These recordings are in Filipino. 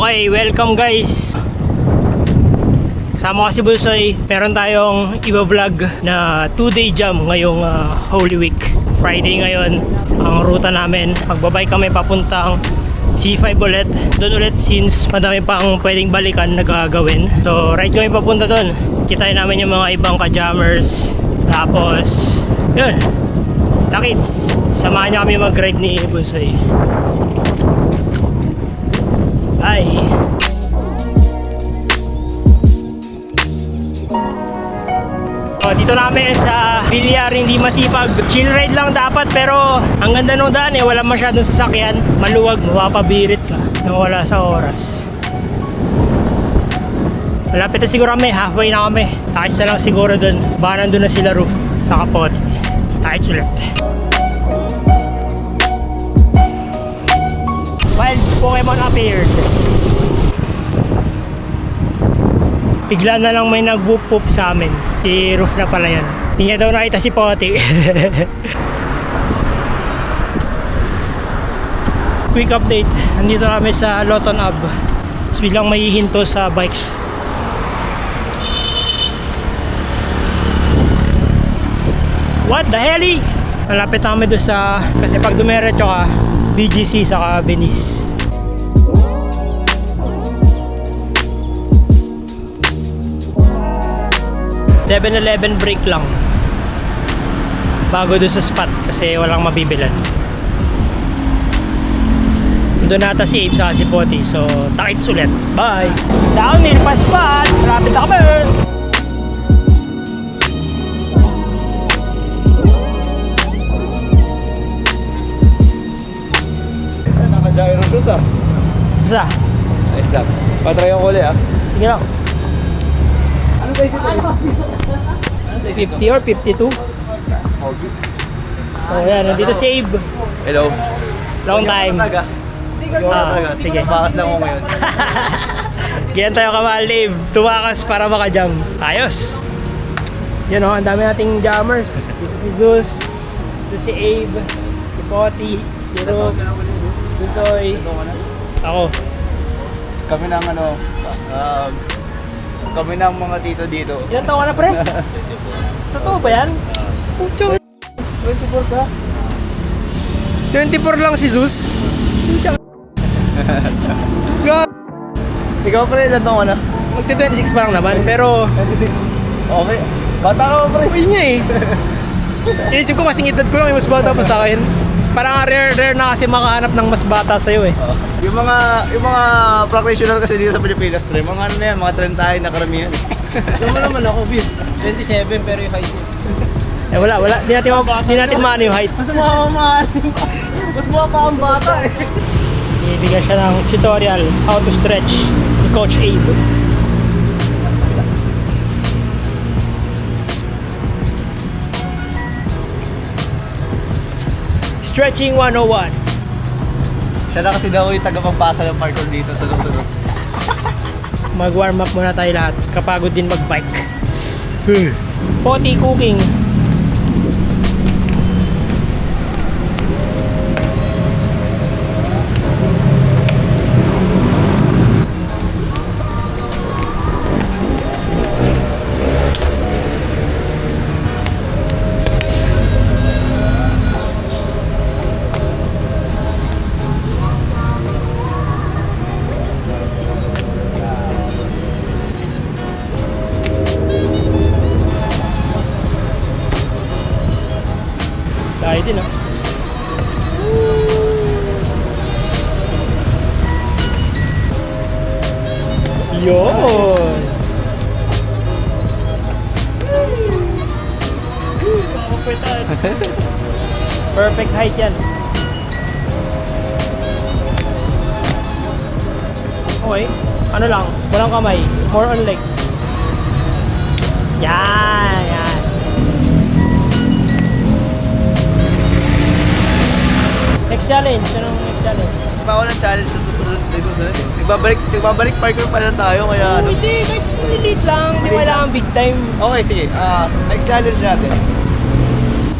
Okay, welcome guys. Kasama ko si Bulsoy. Meron tayong iba-vlog na 2-day jam ngayong Holy Week. Friday ngayon ang ruta namin. Magbabay kami papuntang C5 ulit. Doon ulit since madami pang pwedeng balikan na gagawin. So ride kami papunta doon. Kitain namin yung mga ibang ka-jammers. Tapos yun, takits. Samahan niya kami mag-ride ni Bulsoy. Bye! Dito namin sa Villar, hindi masipag. Chill ride lang dapat, pero ang ganda nung daan eh, wala masyadong sasakyan. Maluwag, mapapabirit ka nang wala sa oras. Malapit na siguro kami, halfway na kami. Takis na lang siguro dun. Baka nandun na sila roof sa kapot. Takis ulit. Wild Pokemon appeared. Bigla na lang may nag-whoop-whoop sa amin. Si Roof na pala yan. Hindi niya daw nakita si Poti. Quick update. Nandito kami sa Loton Ave. Tapos biglang may hinto sa bikes. What the hell? Malapit kami doon sa... Kasi pag dumiretso ka, BGC saka Venice. $7-11 break lang bago doon sa spot kasi walang mabibilan. Doon nata si Abe sa si Poti, so takits ulit. Bye! Downhill pa spot! Rapid na kami! Naka-gyro shoes ah. Isa? Nice lang. Patry yung kuli ah. Sige lang. Ano size ito? 50 or 52? So yan, nandito si Abe. Hello. Long time. Sige. Bakas lang ako ngayon. Ganyan tayo kamahal ni Abe. Tumakas para makajam. Ayos! Yun o, ang dami nating jammers. Dito si Zeus, dito si Abe, si Poti, si Roof, Bulsoy, ako. Kami ng ano, kami ng mga tito dito. Ilan taon ka na, pre? Totoo ba yan? Pucho! 24 ka? 24 lang si Zeus. God! Ikaw pa rin, ilan taon ka na? Magti-26 pa lang naman, pero... 26. Okay. Bata ka pa rin. Uy niya eh. Iisip ko kasing edad ko lang, mas bata pa sa akin. Parang rare na kasi makahanap ng mas bata sa'yo eh. Yung mga practitioner kasi dito sa Pilipinas, pre, mga ano na yan, mga 30 na karamihan. Ano naman ako, Bill? 27 pero yung height niya. Eh wala. Di natin maano yung height. Mas mukha pa ang bata eh. Ibigay siya ng tutorial how to stretch ni Coach Abe. Stretching 101. Siya na kasi daw yung tagapagpasa ng parkour dito sa sunod. Mag-warm up muna tayo lahat. Kapagod din mag-bike. Poti cooking. Tayo din ah. Yun! Perfect height yan. Okay, ano lang, walang kamay, more on legs. Yan. Next challenge, anong next challenge? Pa ako ng challenge sa susunod. Nagbabalik parkour pa lang tayo kaya ano. Hindi, kahit lilit lang, hindi kailangan big time. Okay, sige. Next challenge natin.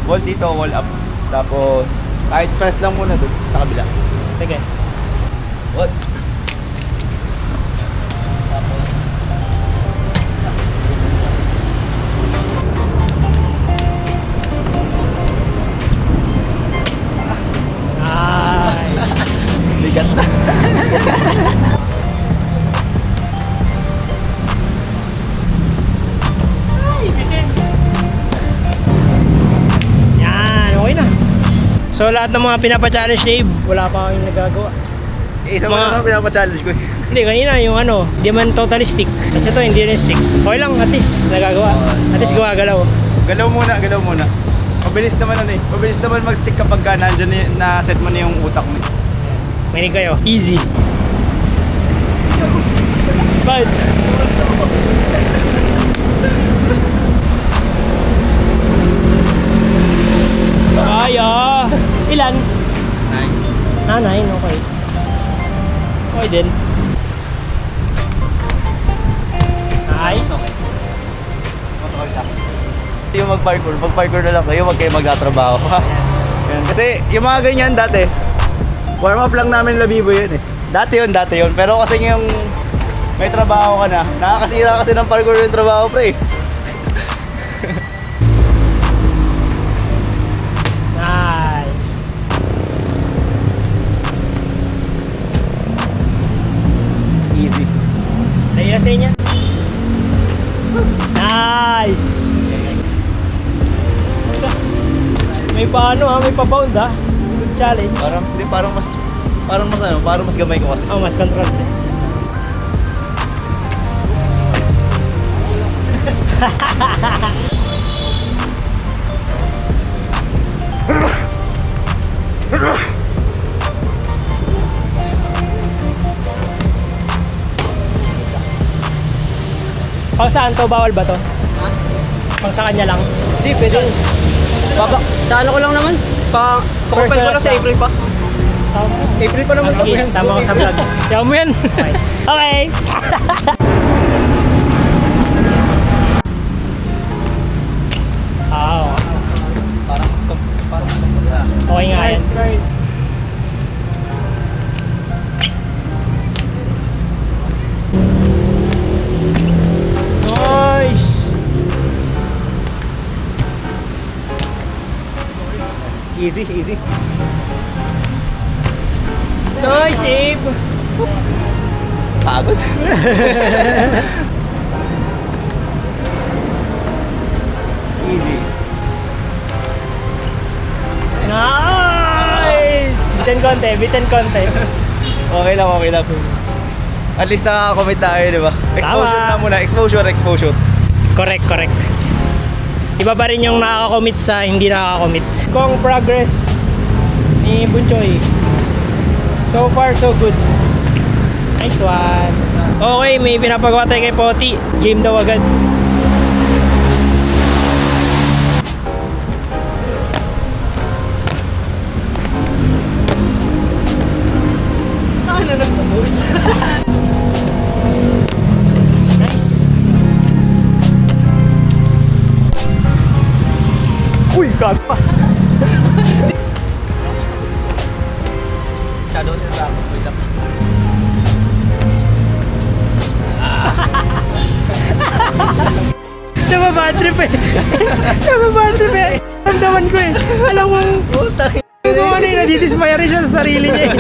Wall dito, wall up. Tapos, kahit press lang muna doon sa kabila. Sige. What? bigat. Yan, okay na. So lahat ng mga pinapa-challenge ni Abe, wala pa kayong nagagawa. Isa mo naman pinapa-challenge ko eh. Hindi, kanina yung ano, di man totally stick. Kasi ito, hindi rin stick. Okay lang, at least nagagawa. At least gumagalaw. Galaw muna, galaw muna. Mabilis naman ano eh. Mabilis naman mag-stick kapag ka nandyan na set mo na yung utak mo. Manig kayo. Easy. Bye. Kaya. Ilan? 9. Nanay, okay. Okay din. Nice. Yung mag-parkour na lang kayo, wag kayo magtatrabaho. Yan. Kasi yung mga ganyan dati, warm up lang namin labibo yun eh. Dati yun. Pero kasi yung may trabaho ka na, nakakasira kasi ng parkour yung trabaho pre. Nice. Easy. Dahil sa inyo. Nice. May paano ha, may pa-bound ha. Good challenge. Parang mas gamay ko kasi. Oh, mas control din. Pang saan to? Bawal ba to? Ha? Pang sa kanya lang? Hindi, pwede. Baba, sa ano ko lang naman. Pakupal ko lang sa April pa. April pa naman sa Sige, sama ko sa vlog. Yaw mo yan. Okay. Okay. Oh, Parang mas okay nga yan. Nice. easy. Nice, Abe. Pagod. Easy. Nice. Bitin konti. Okay lang. At least nakaka-commit tayo, di ba? Exposure Tama. na muna. Exposure. Correct. Iba pa rin yung nakaka-commit sa hindi nakaka-commit. Kung progress ni Bunchoy. So far, so good. Nice one. Okay, may pinapagawa tayo kay Poti. Game daw agad. Ano nagpo-post? Nice. Uy, gagpa. Shadow sila sa akin. Wait lang. Nababad trip eh. Ramdaman ko eh. Alam mo, Puta kung ano yung nadidismaya rin siya sa sarili niya eh.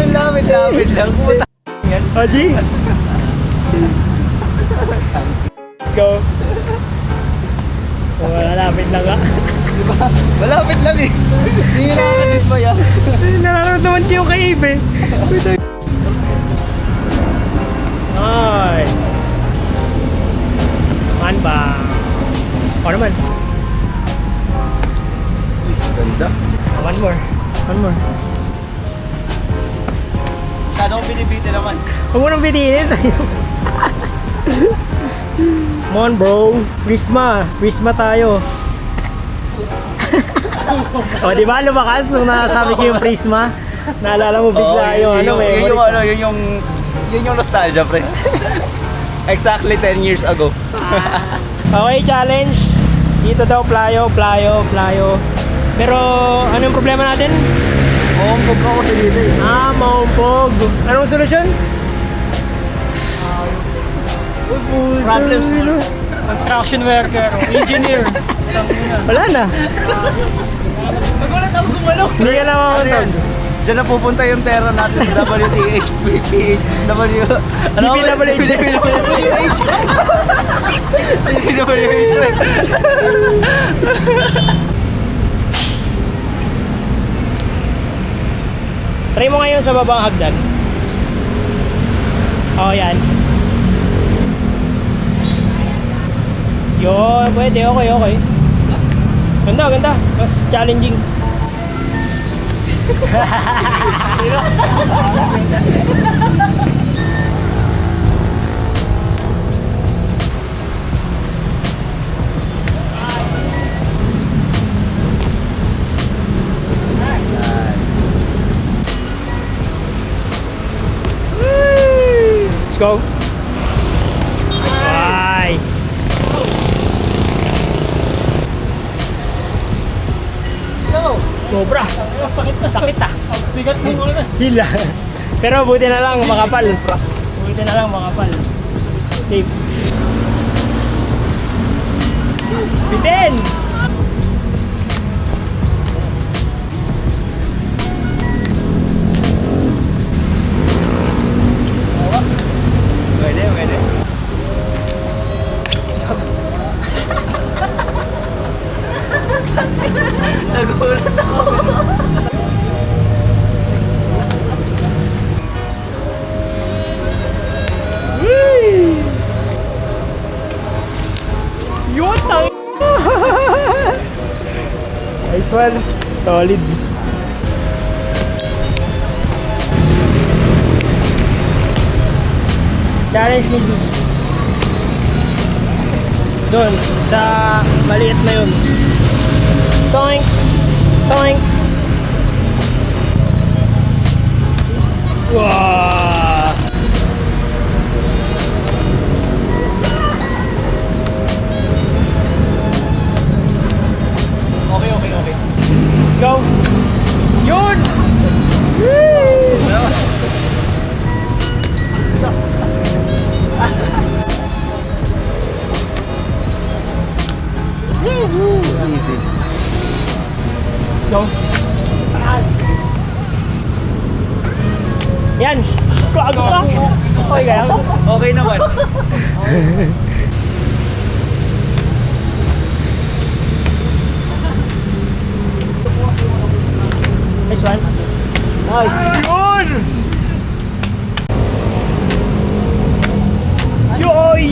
Ang lapit lang. Puta yan. Oji? Let's go. Wala, lapit lang ka. Malapit lang eh. Hindi nyo nakaka-dismaya. Nararamdaman siya yung kay Abe eh. Nice. Man ba? O naman. Ganda. One more. Shadow binibiti naman. Huwag mo nang binihin. Come on bro. Prisma tayo. O di ba lumakas nung nasabi ko yung Prisma? Naalala mo bigla yung ano memories. Yun yung nostalgia, pre. Exactly 10 years ago. Okay, challenge. Dito daw playo. Pero ano yung problema natin? Uumpog ako sa dito eh. Maumpog. Anong solusyon? Problem solved. Construction worker, engineer. Wala na. Magulat ako gumalaw. Hindi ka na makasolve. Diyan na pupunta yung pera natin sa WTH, PH, W... Ano? DPWH. DPWH. Try mo ngayon sa babang hagdan. Oo, yan. Yun, pwede. Okay. Ganda, ganda. Mas challenging. Let's go. Nice. Sobra. Sakit ah. Bigat mo na. Hila. Pero buti na lang makapal. Buti na lang makapal. Safe. Bitin! Pwede. Nagulat ako. Yun! Nice one. Solid. Challenge ni Sus. Doon, sa maliit na yun. Toink! Toink! Wow! Okay. Go! Yun! Easy. So, yan! Gago ka! Okay ka lang? Okay naman. Nice one. Nice. Yun! Yoy!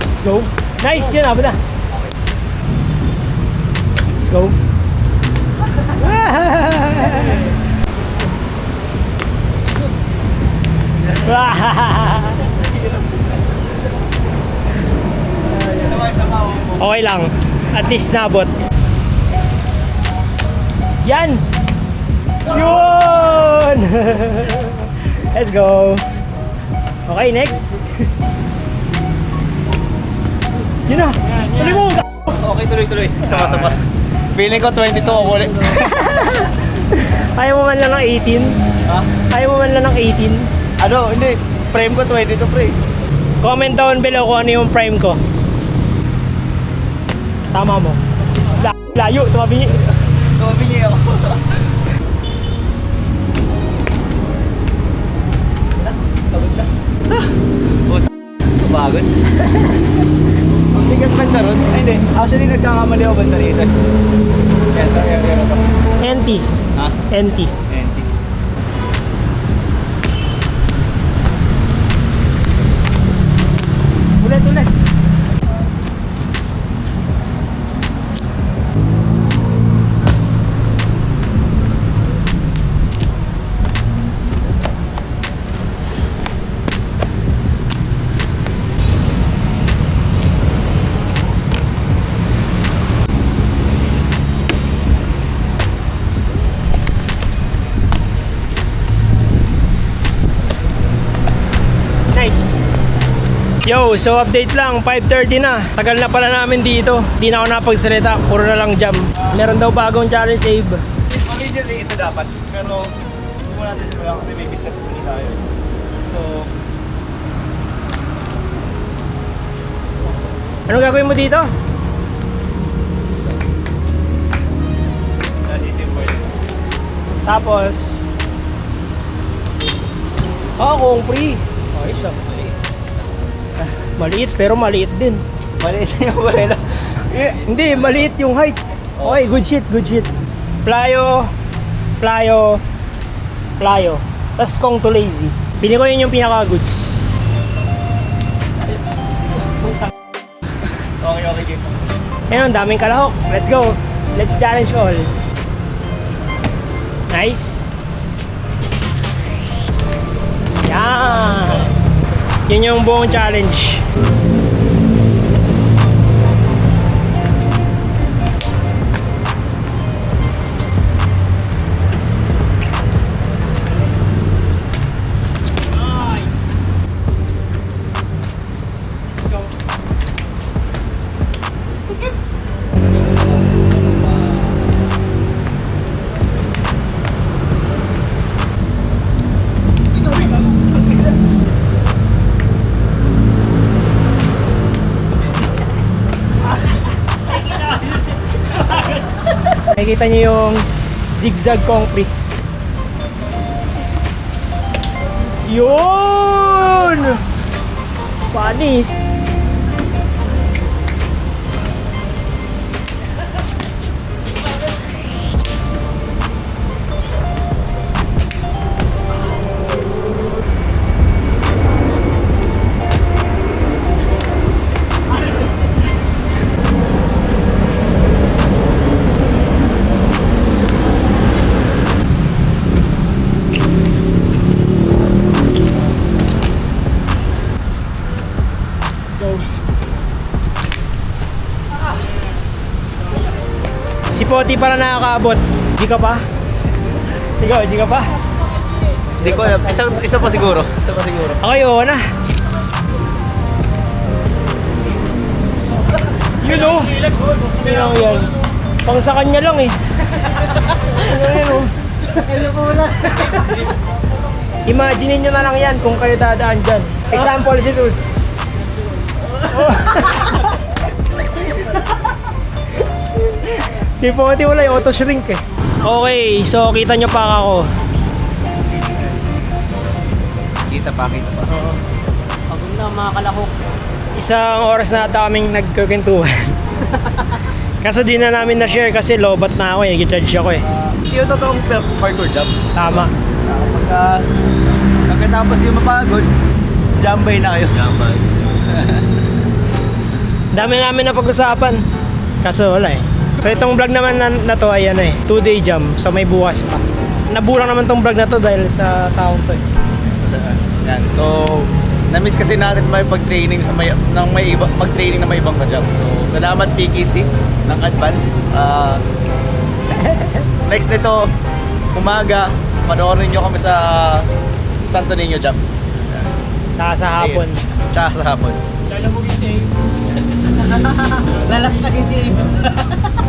Let's go. Nice! Yun, abo na. Let's go. Okay lang. At least nabot. Yan! Yun! Let's go! Okay, next. Yun na! Tuloy mo! Okay, tuloy. Isa pa. Feeling ko 22 ako ulit. Ayaw mo man lang ng 18? Ha? Ayaw mo man lang ng 18? Ano, hindi. Frame ko 22 pre. Comment down below kung ano yung prime ko. Tama mo. Layo, tumabi. Tumabingi ako. Tawag na. Pagod. Bigat banda ron. Ay hindi. Actually nagkakamali ako banda rito. Yan. NT. Ha? NT. NT. Ulit. Nice. Yo, so update lang, 5:30 na. Tagal na pala namin dito. Di na ako napagsalita, puro na lang jam. Meron daw bagong challenge, Abe. Originally ito dapat. Pero hindi mo natin simulan kasi may business muli tayo. So, Anong gagawin mo dito? nandito yung boiler. Tapos, kung free. Ayos ah. Maliit pero maliit din. Maliit na yung barela. Hindi, maliit yung height. Okay, good shit, good shit. Playo, playo, playo. Tapos kung to lazy. Pili ko yun yung pinaka-goods. Okay, game. Ayun, daming kalahok. Let's go. Let's challenge all. Nice. Yan. Yun yung buong challenge. Nice. Let's go. Nakikita niyo yung zigzag concrete. Yun! Panis! Si Poti para nakakaabot. Di ka pa? Ikaw, di ka pa? Hindi ko alam. Isa pa siguro. Okay, oo na. Yun o. Yun lang yan. Pang sa kanya lang eh. Yun o. Imaginin nyo na lang yan kung kayo dadaan dyan. Example, si Tus. Di po, wala yung auto shrink eh. Okay, so kita nyo pa ako. Kita pa. Pagod na mga kalahok. Isang oras na ata kaming nagkukintuhan. Kaso di na namin na-share kasi lobat na ako eh. Nag-charge ako eh. Hindi yung totoong parkour job. Tama. Pagkatapos kayo mapagod, jambay na kayo. Dami namin na pag-usapan. Kaso wala eh. So itong vlog naman na to ay ano eh, 2-day jam. So may bukas pa. Nabulang naman tong vlog na to dahil sa taong to eh. Yan. So, na-miss kasi natin may pag-training sa mag-training na may ibang ka-jump. So, salamat PKC ng advance. Next nito, umaga, panoorin nyo kami sa Santo Niño Jump. Sa hapon. Tsaka sa hapon. Lalaspagin si Abe.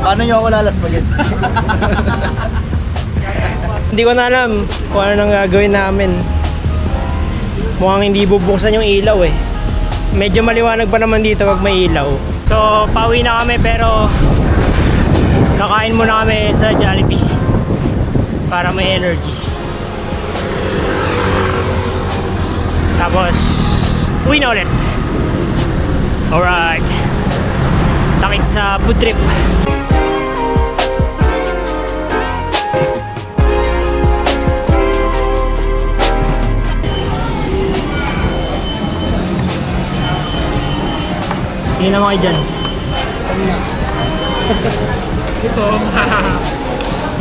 Paano nyo ako lalaspagin? Hindi ko na alam kung ano nang gagawin namin. Mukhang hindi bubuksan yung ilaw eh. Medyo maliwanag pa naman dito pag may ilaw. So, pauwi na kami pero kakain muna kami sa Jollibee para may energy. Tapos, uwi na ulit. Alright. Takit sa food trip. Tingin naman kayo dyan. Gutom.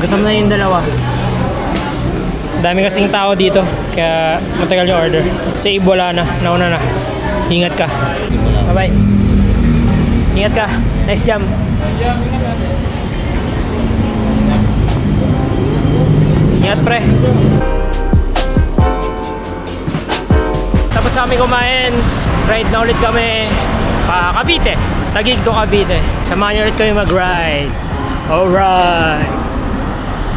Gutom na yung dalawa. Dami kasing tao dito. Kaya matagal yung order. Sa Abe wala na. Nauna na. Ingat ka. Bye bye. Ingat ka. Nice jam. Ingat pre. Tapos kami kumain. Ride na ulit kami pa Cavite. Taguig to Cavite. Samahan niyo ulit kami mag-ride. Alright.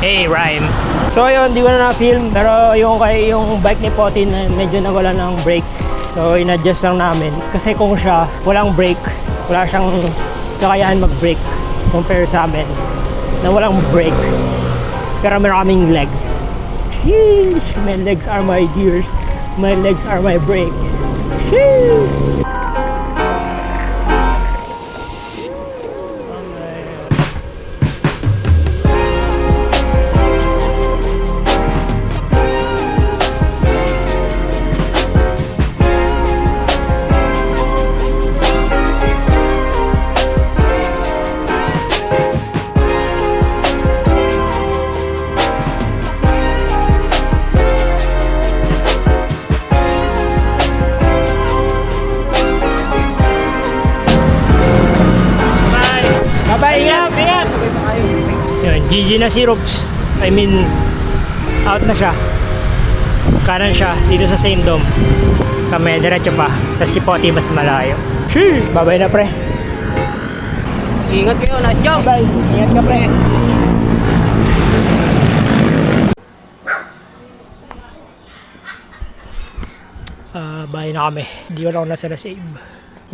Hey, rhyme. So ayun, di ko na na-film. Pero yung bike ni Potin medyo nawala ng brakes. So in-adjust lang namin. Kasi kung siya walang brake, wala siyang kakayahan mag-brake compare sa amin na walang brake. Pero meron kaming legs. Sheesh! My legs are my gears. My legs are my brakes. Sheesh! Bye! Ingat! Ingat! Yun, GG na si Robs. I mean, out na siya. Kanan siya, dito sa same dome. Kami, diretso pa. Tapos si Poti mas malayo. Shee! Bye-bye na, pre. Ingat kayo, nice job! Bye! Ingat ka, pre. Bye na kami. Di ko lang nasa save.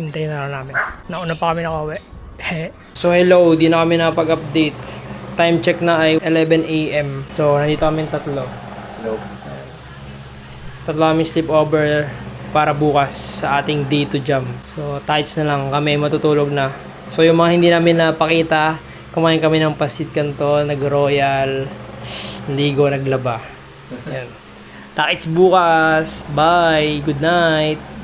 Hintayin na lang namin. Nauna pa kami nakauwi. So hello, di na kami napag-update. Time check na ay 11 AM. So nandito kami tatlo. Nope. Tatlo kami sleepover para bukas sa ating day to jam. So tights na lang kami, matutulog na. So yung mga hindi namin napakita, kumain kami ng pasit canton, nag-royal, ligo, naglaba. Yan. Tights bukas. Bye. Good night.